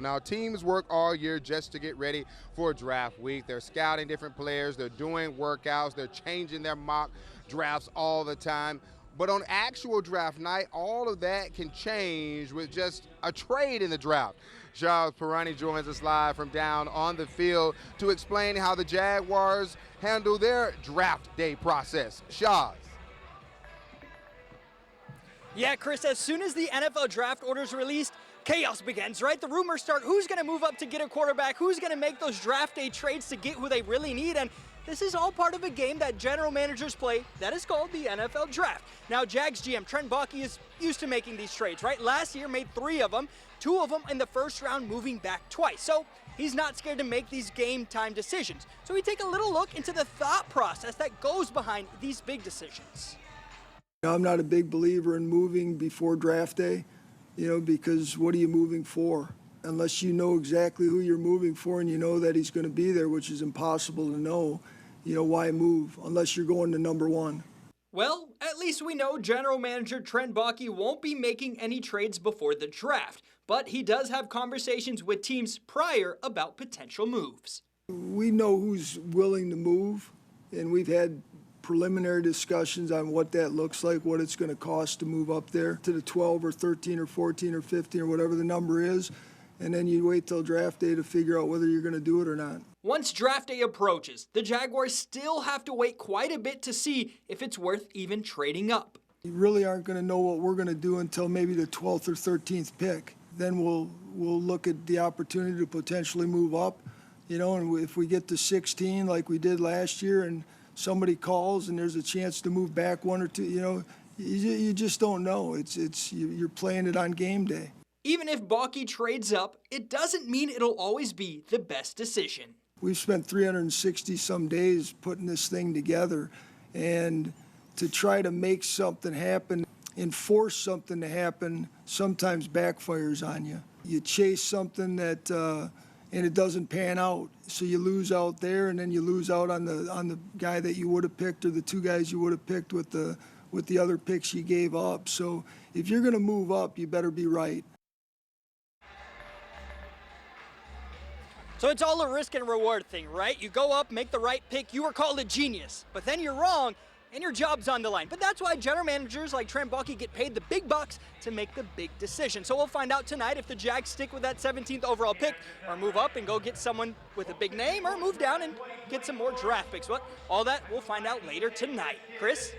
Now, teams work all year just to get ready for draft week. They're scouting different players, they're doing workouts, they're changing their mock drafts all the time. But on actual draft night, all of that can change with just a trade in the draft. Charles Perrani joins us live from down on the field to explain how the Jaguars handle their draft day process. Shaz. Yeah, Chris, as soon as the NFL draft order is released, chaos begins, right? The rumors start who's going to move up to get a quarterback, who's going to make those draft day trades to get who they really need, and this is all part of a game that general managers play that is called the NFL draft. Now, Jags GM Trent Baalke is used to making these trades, right? Last year made 3 of them, 2 of them in the first round, moving back twice. So he's not scared to make these game time decisions. So we take a little look into the thought process that goes behind these big decisions. I'm not a big believer in moving before draft day, because what are you moving for? Unless you know exactly who you're moving for and you know that he's going to be there, which is impossible to know, why move unless you're going to number 1? Well, at least we know general manager Trent Baalke won't be making any trades before the draft, but he does have conversations with teams prior about potential moves. We know who's willing to move, and we've had preliminary discussions on what that looks like, what it's going to cost to move up there to the 12 or 13 or 14 or 15 or whatever the number is, and then you wait till draft day to figure out whether you're going to do it or not. Once draft day approaches, the Jaguars still have to wait quite a bit to see if it's worth even trading up. You really aren't going to know what we're going to do until maybe the 12th or 13th pick. Then we'll look at the opportunity to potentially move up, and if we get to 16 like we did last year and somebody calls and there's a chance to move back 1 or 2, you just don't know. You're playing it on game day. Even if Baalke trades up, it doesn't mean it'll always be the best decision. We've spent 360 some days putting this thing together, and to try to make something happen and force something to happen sometimes backfires on you. You chase something that and it doesn't pan out, so you lose out there, and then you lose out on the guy that you would have picked or the 2 guys you would have picked with the other picks you gave up. So if you're going to move up, you better be right. So it's all a risk and reward thing, right? You go up, make the right pick, you are called a genius, but then you're wrong, and your job's on the line. But that's why general managers like Trent Baalke get paid the big bucks to make the big decision. So we'll find out tonight if the Jags stick with that 17th overall pick or move up and go get someone with a big name or move down and get some more draft picks. All that we'll find out later tonight. Chris?